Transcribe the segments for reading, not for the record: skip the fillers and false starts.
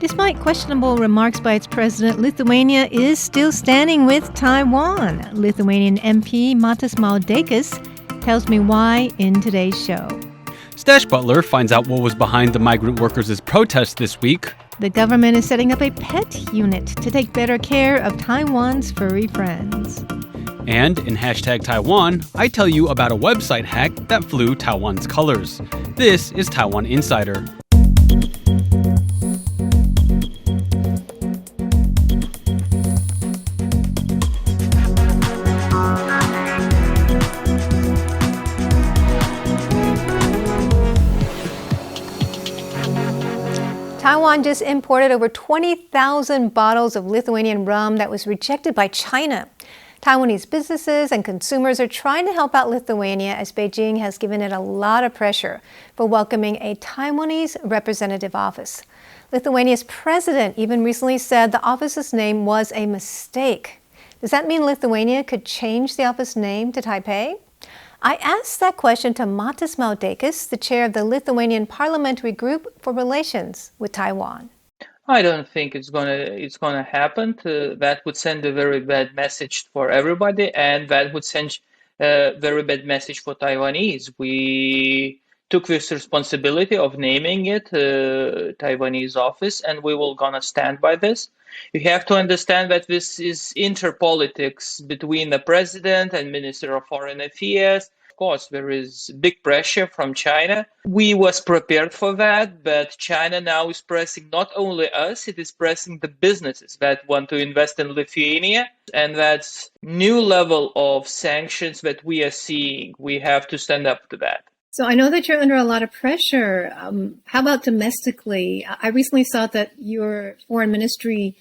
Despite questionable remarks by its president, Lithuania is still standing with Taiwan. Lithuanian MP Matas Maldeikis tells me why in today's show. Staś Butler finds out what was behind the migrant workers' protest this week. The government is setting up a pet unit to take better care of Taiwan's furry friends. And in #Taiwan, I tell you about a website hack that flew Taiwan's colors. This is Taiwan Insider. Taiwan just imported over 20,000 bottles of Lithuanian rum that was rejected by China. Taiwanese businesses and consumers are trying to help out Lithuania as Beijing has given it a lot of pressure for welcoming a Taiwanese Representative Office. Lithuania's president even recently said the office's name was a mistake. Does that mean Lithuania could change the office name to Taipei? I asked that question to Matas Maldeikis, the chair of the Lithuanian Parliamentary Group for Relations with Taiwan. I don't think it's gonna happen. That would send a very bad message for everybody, and that would send a very bad message for Taiwanese. We took this responsibility of naming it Taiwanese office, and we will gonna stand by this. You have to understand that this is interpolitics between the president and Minister of Foreign Affairs. Of course, there is big pressure from China. We was prepared for that, but China now is pressing not only us, it is pressing the businesses that want to invest in Lithuania. And that's new level of sanctions that we are seeing. We have to stand up to that. So I know that you're under a lot of pressure. How about domestically? I recently saw that your foreign ministry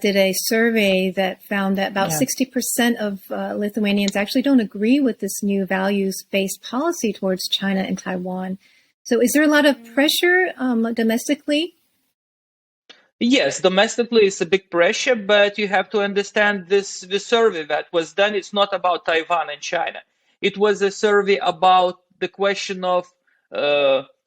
did a survey that found that about 60% of Lithuanians actually don't agree with this new values-based policy towards China and Taiwan. So is there a lot of pressure domestically? Yes, domestically it's a big pressure, but you have to understand the survey that was done. It's not about Taiwan and China. It was a survey about the question of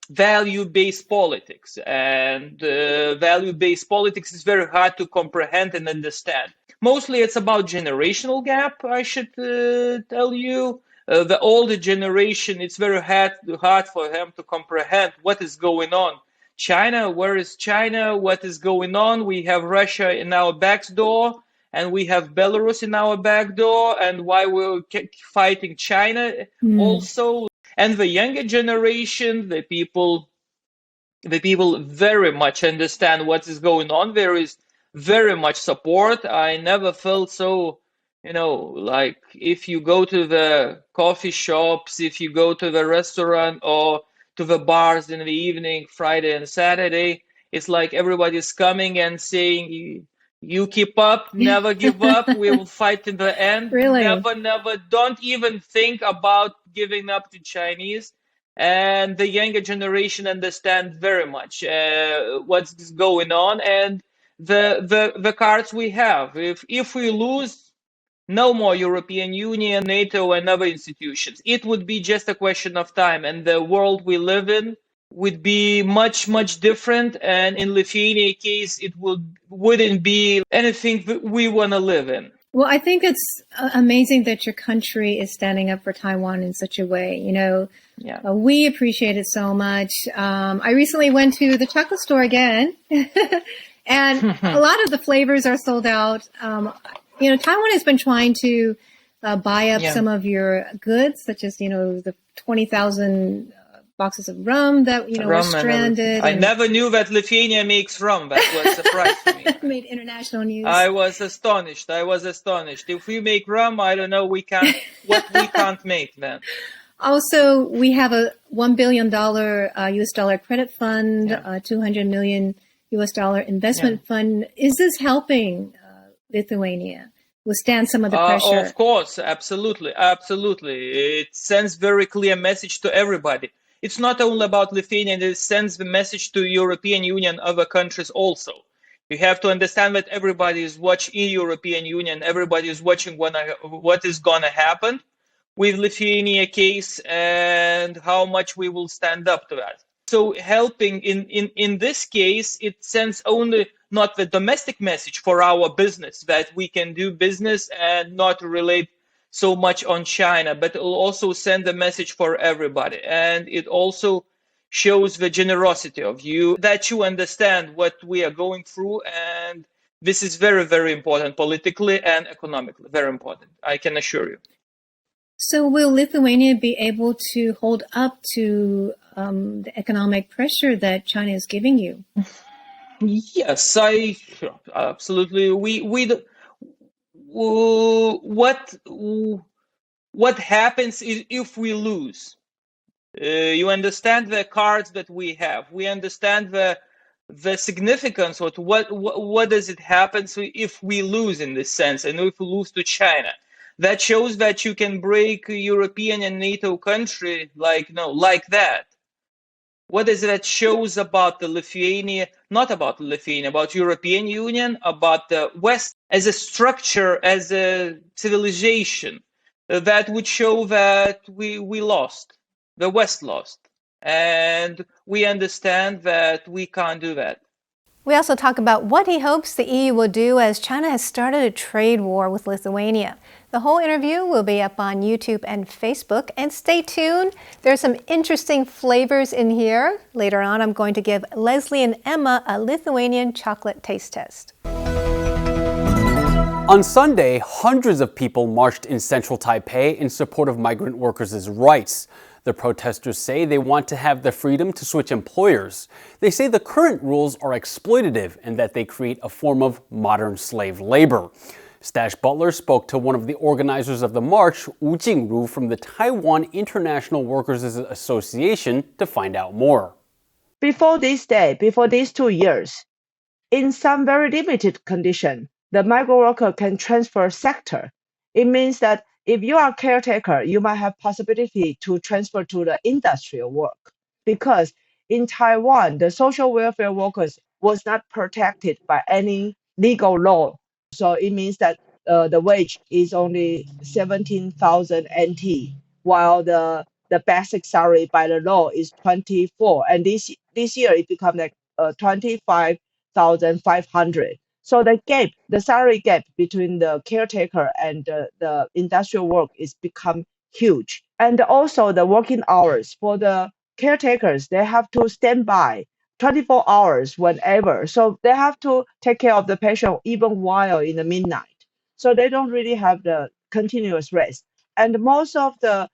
value-based politics, and value-based politics is very hard to comprehend and understand. Mostly it's about generational gap, I should tell you. The older generation, it's very hard for them to comprehend what is going on. China, where is China? What is going on? We have Russia in our back door, and we have Belarus in our back door, and why we're fighting China also. And the younger generation, the people very much understand what is going on. There is very much support. I never felt so, like if you go to the coffee shops, if you go to the restaurant or to the bars in the evening, Friday and Saturday, it's like everybody's coming and saying, you keep up, never give up, we will fight in the end. Really? Never, don't even think about giving up to Chinese. And the younger generation understand very much what's going on and the cards we have. If we lose, no more European Union, NATO and other institutions. It would be just a question of time, and the world we live in would be much, much different. And in Lithuania case, it wouldn't be anything that we want to live in. Well, I think it's amazing that your country is standing up for Taiwan in such a way. We appreciate it so much. I recently went to the chocolate store again, and a lot of the flavors are sold out. Taiwan has been trying to buy up some of your goods, such as, the 20,000 boxes of rum that were stranded. I never knew that Lithuania makes rum. That was a surprise to me. Made international news. I was astonished. If we make rum, I don't know we can't make then. Also, we have a $1 billion US dollar credit fund, $200 million US dollar investment fund. Is this helping Lithuania withstand some of the pressure? Of course, absolutely. It sends very clear message to everybody. It's not only about Lithuania, it sends the message to European Union, other countries also. You have to understand that everybody is watching in European Union, everybody is watching what is going to happen with Lithuania case and how much we will stand up to that. So helping in this case, it sends only not the domestic message for our business that we can do business and not relate so much on China, but it will also send a message for everybody. And it also shows the generosity of you, that you understand what we are going through. And this is very, very important politically and economically. Very important, I can assure you. So will Lithuania be able to hold up to the economic pressure that China is giving you? Yes, I absolutely. What happens is if we lose? You understand the cards that we have. We understand the significance of what does it happen if we lose in this sense, and if we lose to China. That shows that you can break a European and NATO country like that. What is it that shows about the Lithuania, not about Lithuania, about European Union, about the West as a structure, as a civilization? That would show that we lost, the West lost. And we understand that we can't do that. We also talk about what he hopes the EU will do as China has started a trade war with Lithuania. The whole interview will be up on YouTube and Facebook. And stay tuned. There's some interesting flavors in here. Later on, I'm going to give Leslie and Emma a Lithuanian chocolate taste test. On Sunday, hundreds of people marched in central Taipei in support of migrant workers' rights. The protesters say they want to have the freedom to switch employers. They say the current rules are exploitative and that they create a form of modern slave labor. Staś Butler spoke to one of the organizers of the march, Wu Jingru from the Taiwan International Workers Association, to find out more. Before this day, before these 2 years, in some very limited condition, the migrant worker can transfer sector. It means that if you are a caretaker, you might have possibility to transfer to the industrial work. Because in Taiwan, the social welfare workers was not protected by any legal law. So it means that the wage is only 17,000 NT, while the basic salary by the law is 24. And this year it becomes like 25,500. So the salary gap between the caretaker and the industrial work is become huge. And also the working hours for the caretakers, they have to stand by 24 hours whenever. So they have to take care of the patient even while in the midnight. So they don't really have the continuous rest. And most of the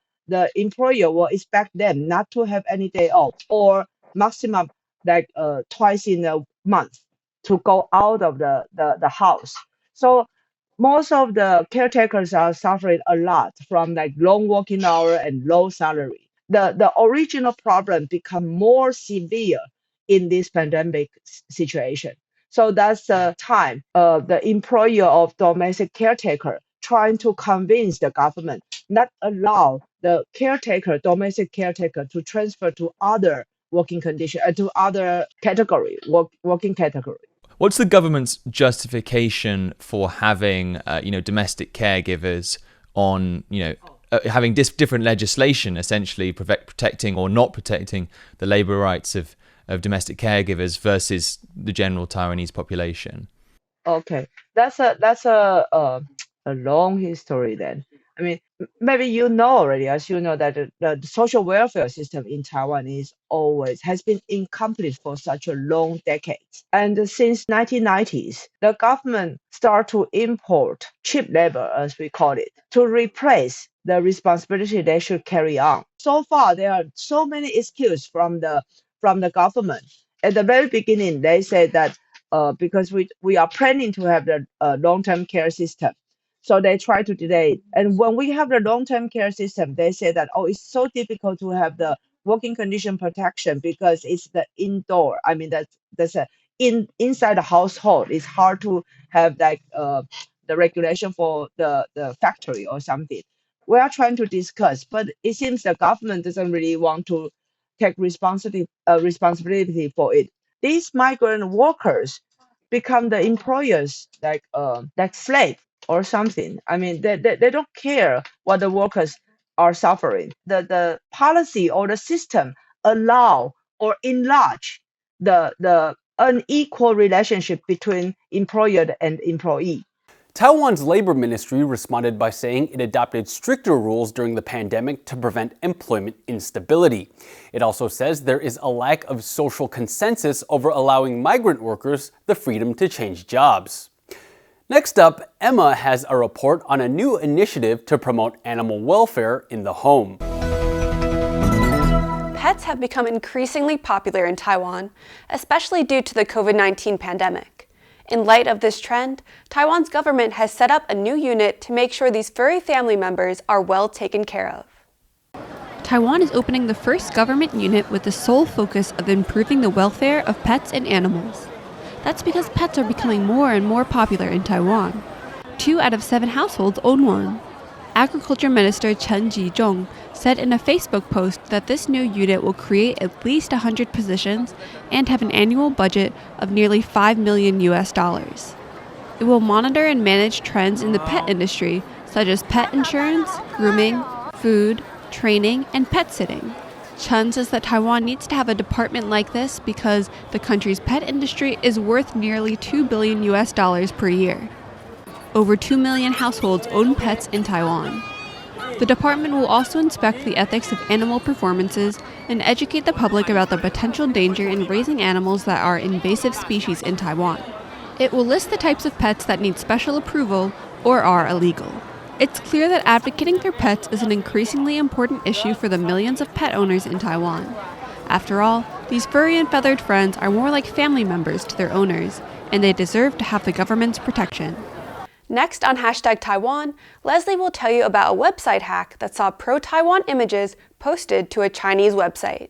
employer will expect them not to have any day off, or maximum like twice in a month to go out of the house. So most of the caretakers are suffering a lot from like long working hour and low salary. The original problem become more severe in this pandemic situation. So that's the time the employer of domestic caretaker trying to convince the government not allow the domestic caretaker to transfer to other working condition, to other category, working category. What's the government's justification for having, domestic caregivers on, having different legislation, essentially protecting or not protecting the labour rights of domestic caregivers versus the general Taiwanese population? Okay, that's a long history then. I mean, maybe you know already, as you know, that the social welfare system in Taiwan has been incomplete for such a long decades. And since 1990s, the government start to import cheap labor, as we call it, to replace the responsibility they should carry on. So far, there are so many excuses from the government. At the very beginning, they said that because we are planning to have the long-term care system, so they try to delay it. And when we have the long-term care system, they say that, it's so difficult to have the working condition protection because it's the indoor. I mean, that's inside the household. It's hard to have like the regulation for the factory or something. We are trying to discuss, but it seems the government doesn't really want to take responsibility for it. These migrant workers become the employers like slave or something. I mean, they don't care what the workers are suffering. The policy or the system allow or enlarge the unequal relationship between employer and employee. Taiwan's labor ministry responded by saying it adopted stricter rules during the pandemic to prevent employment instability. It also says there is a lack of social consensus over allowing migrant workers the freedom to change jobs. Next up, Emma has a report on a new initiative to promote animal welfare in the home. Pets have become increasingly popular in Taiwan, especially due to the COVID-19 pandemic. In light of this trend, Taiwan's government has set up a new unit to make sure these furry family members are well taken care of. Taiwan is opening the first government unit with the sole focus of improving the welfare of pets and animals. That's because pets are becoming more and more popular in Taiwan. 2 out of 7 households own one. Agriculture Minister Chen Ji-zhong said in a Facebook post that this new unit will create at least 100 positions and have an annual budget of nearly $5 million. It will monitor and manage trends in the pet industry, such as pet insurance, grooming, food, training, and pet sitting. Chen says that Taiwan needs to have a department like this because the country's pet industry is worth nearly $2 billion per year. Over 2 million households own pets in Taiwan. The department will also inspect the ethics of animal performances and educate the public about the potential danger in raising animals that are invasive species in Taiwan. It will list the types of pets that need special approval or are illegal. It's clear that advocating for pets is an increasingly important issue for the millions of pet owners in Taiwan. After all, these furry and feathered friends are more like family members to their owners, and they deserve to have the government's protection. Next on #Taiwan, Leslie will tell you about a website hack that saw pro-Taiwan images posted to a Chinese website.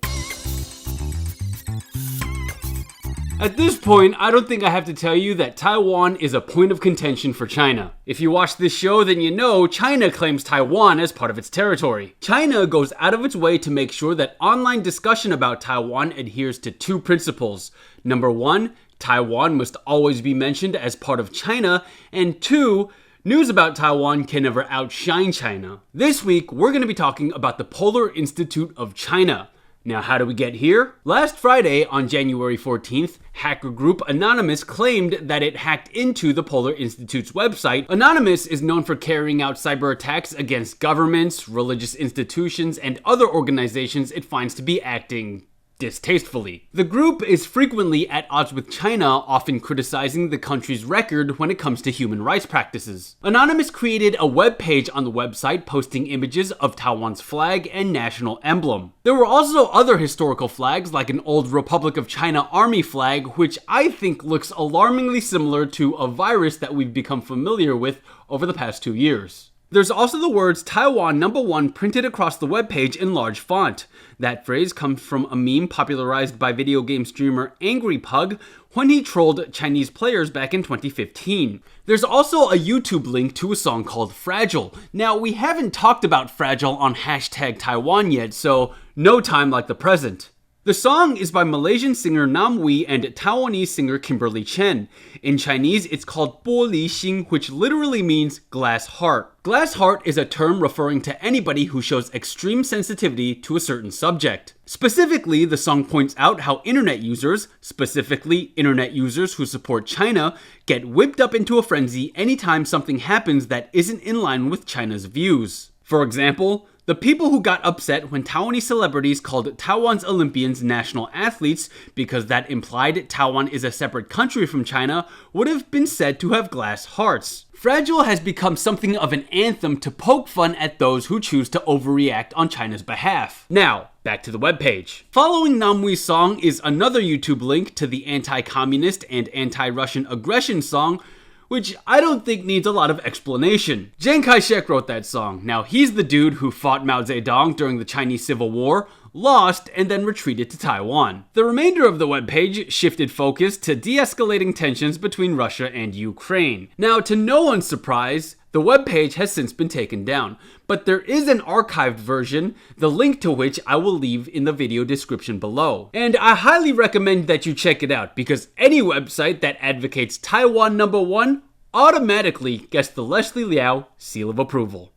At this point, I don't think I have to tell you that Taiwan is a point of contention for China. If you watch this show, then you know China claims Taiwan as part of its territory. China goes out of its way to make sure that online discussion about Taiwan adheres to 2 principles. Number 1, Taiwan must always be mentioned as part of China, and 2, news about Taiwan can never outshine China. This week, we're going to be talking about the Polar Institute of China. Now, how do we get here? Last Friday, on January 14th, hacker group Anonymous claimed that it hacked into the Polar Institute's website. Anonymous is known for carrying out cyber attacks against governments, religious institutions, and other organizations it finds to be acting distastefully. The group is frequently at odds with China, often criticizing the country's record when it comes to human rights practices. Anonymous created a web page on the website posting images of Taiwan's flag and national emblem. There were also other historical flags like an old Republic of China army flag, which I think looks alarmingly similar to a virus that we've become familiar with over the past 2 years. There's also the words Taiwan #1 printed across the webpage in large font. That phrase comes from a meme popularized by video game streamer Angry Pug when he trolled Chinese players back in 2015. There's also a YouTube link to a song called Fragile. Now, we haven't talked about Fragile on #Taiwan yet, so no time like the present. The song is by Malaysian singer Nam Wee and Taiwanese singer Kimberly Chen. In Chinese, it's called 玻璃心, which literally means glass heart. Glass heart is a term referring to anybody who shows extreme sensitivity to a certain subject. Specifically, the song points out how internet users, specifically internet users who support China, get whipped up into a frenzy anytime something happens that isn't in line with China's views. For example, the people who got upset when Taiwanese celebrities called Taiwan's Olympians national athletes because that implied Taiwan is a separate country from China would have been said to have glass hearts. Fragile has become something of an anthem to poke fun at those who choose to overreact on China's behalf. Now, back to the webpage. Following Nam Wee's song is another YouTube link to the anti-communist and anti-Russian aggression song, which I don't think needs a lot of explanation. Chiang Kai-shek wrote that song. Now, he's the dude who fought Mao Zedong during the Chinese Civil War, lost, and then retreated to Taiwan. The remainder of the webpage shifted focus to de-escalating tensions between Russia and Ukraine. Now, to no one's surprise, the webpage has since been taken down, but there is an archived version, the link to which I will leave in the video description below. And I highly recommend that you check it out, because any website that advocates Taiwan #1 automatically gets the Leslie Liao seal of approval.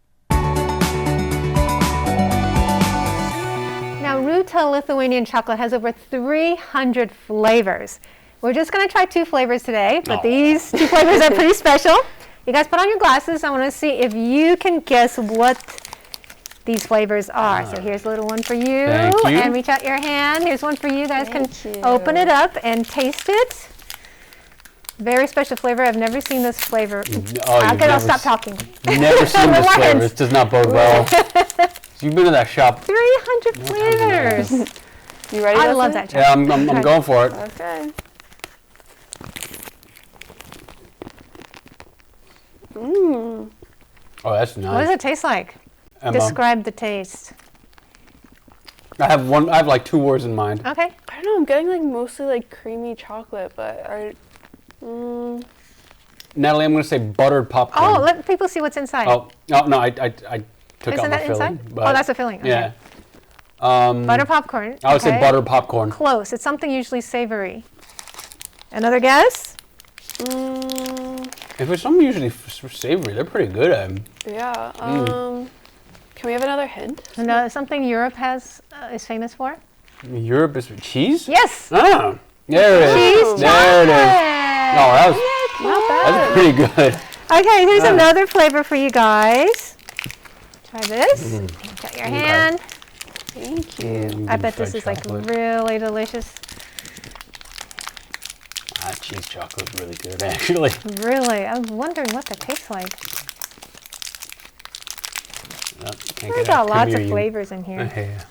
Now, Ru tells Ruta Lithuanian chocolate has over 300 flavors. We're just going to try 2 flavors today, but these 2 flavors are pretty special. You guys put on your glasses. I want to see if you can guess what these flavors are. So here's a little one for you. Thank you. And reach out your hand. Here's one for you. You guys can open it up and taste it. Very special flavor. I've never seen this flavor. Okay, I'll stop talking. Never seen this flavor. This does not bode well. You've been to that shop. 300 flavors. You ready? I love that chocolate. Yeah, I'm going for it. Okay. Oh, that's nice. What does it taste like? Emma, Describe the taste. I have like 2 words in mind. Okay. I don't know. I'm getting like mostly like creamy chocolate, but Natalie, I'm going to say buttered popcorn. Oh, let people see what's inside. Oh, no, I took out Isn't my that filling. inside? But Oh, that's a filling. Okay. Yeah. Butter popcorn. I would say Okay. buttered popcorn. Close. It's something usually savory. Another guess? If it's something usually savory, they're pretty good at 'em. yeah. Can we have another hint? No, something Europe is famous for? Europe is cheese? Yes. Ah, there it is. Cheese There it is. chocolate. Oh, Not bad. that's pretty good. Okay, here's another flavor for you guys. Try this. Reach out your hand. Thank you. I bet this is like really delicious. Cheese chocolate is really good, actually. Really, I was wondering what that tastes like. There's got lots of flavors in here. Yeah.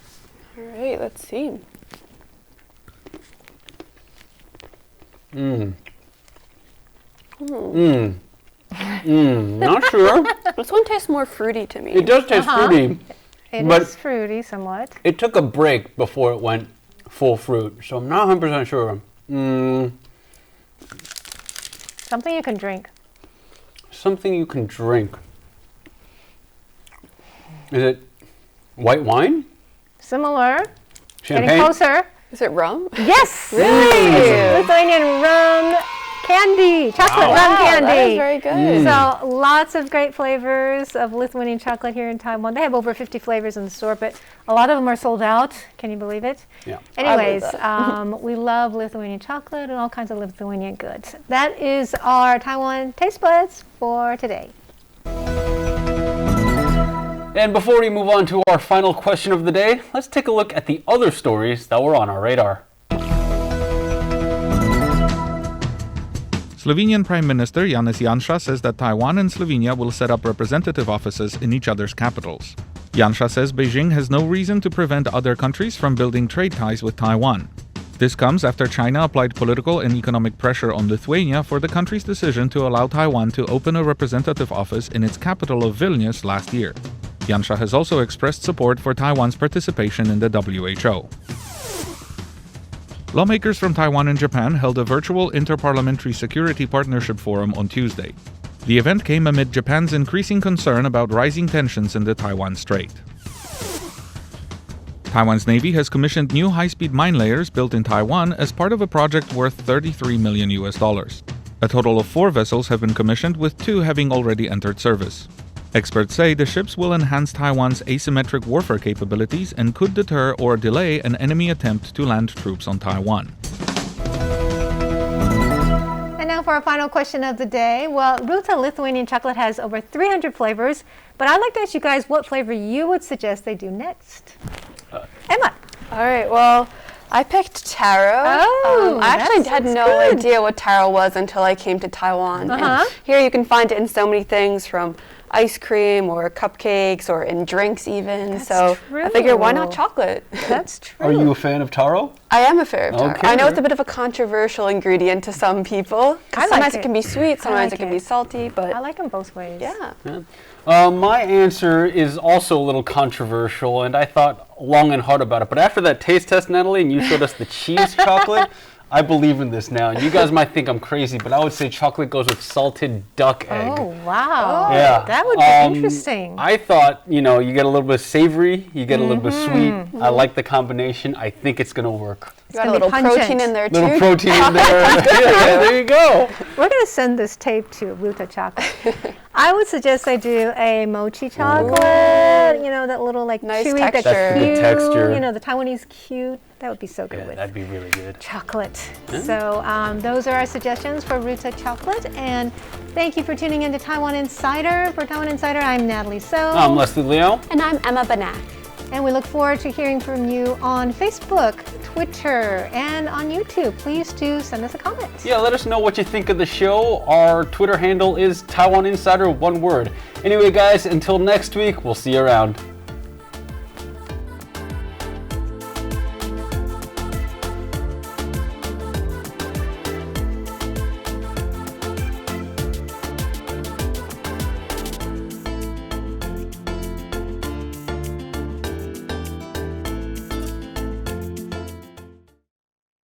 All right, let's see. Not sure. This one tastes more fruity to me. It does taste fruity. It But- is fruity somewhat. It took a break before it went full fruit, so I'm not 100% sure. Something you can drink. Something you can drink. Is it white wine? Similar. Champagne? Getting closer. Is it rum? Yes! Really? Lithuanian rum candy. Chocolate rum candy. That is very good. So lots of great flavors of Lithuanian chocolate here in Taiwan. They have over 50 flavors in the store, but a lot of them are sold out. Can you believe it? Yeah. Anyways, I we love Lithuanian chocolate and all kinds of Lithuanian goods. That is our Taiwan Taste Buds for today. And before we move on to our final question of the day, let's take a look at the other stories that were on our radar. Slovenian Prime Minister Janez Janša says that Taiwan and Slovenia will set up representative offices in each other's capitals. Janša says Beijing has no reason to prevent other countries from building trade ties with Taiwan. This comes after China applied political and economic pressure on Lithuania for the country's decision to allow Taiwan to open a representative office in its capital of Vilnius last year. Janša has also expressed support for Taiwan's participation in the WHO. Lawmakers from Taiwan and Japan held a virtual Interparliamentary Security Partnership Forum on Tuesday. The event came amid Japan's increasing concern about rising tensions in the Taiwan Strait. Taiwan's Navy has commissioned new high-speed mine layers built in Taiwan as part of a project worth $33 million. A total of 4 vessels have been commissioned, with 2 having already entered service. Experts say the ships will enhance Taiwan's asymmetric warfare capabilities and could deter or delay an enemy attempt to land troops on Taiwan. And now for our final question of the day. Well, Ruta Lithuanian chocolate has over 300 flavors, but I'd like to ask you guys what flavor you would suggest they do next. Emma. All right, well, I picked taro. Oh, I actually that had sounds no good. idea what taro was until I came to Taiwan. Uh-huh. And here you can find it in so many things, from ice cream or cupcakes or in drinks even. That's so I figured, why not true. chocolate? That's true. Are you a fan of taro? I am a fan of taro. Okay. I know it's a bit of a controversial ingredient to some people. 'Cause I like sometimes it. it can be sweet, sometimes like it can it. be salty, but I like them both ways. yeah. My answer is also a little controversial, and I thought long and hard about it. But after that taste test, Natalie, and you showed us the cheese chocolate, I believe in this now. And you guys might think I'm crazy, but I would say chocolate goes with salted duck egg. Oh, wow. Yeah. That would be interesting. I thought, you get a little bit savory, you get a little bit sweet. I like the combination. I think it's going to work. Got a little protein in there too. Little protein in there. Yeah, there you go. We're going to send this tape to Ruta Chocolate. I would suggest I do a mochi chocolate. You know, that little like Nice chewy, texture. the cute, That's the texture. you know, the Taiwanese cute. That would be so good Yeah, with that'd be really good. chocolate. So those are our suggestions for Ruta Chocolate. And thank you for tuning in to Taiwan Insider. For Taiwan Insider, I'm Natalie Tso. I'm Leslie Liao. And I'm Emma Banak. And we look forward to hearing from you on Facebook, Twitter, and on YouTube. Please do send us a comment. Yeah, let us know what you think of the show. Our Twitter handle is Taiwan Insider, one word. Anyway, guys, until next week, we'll see you around.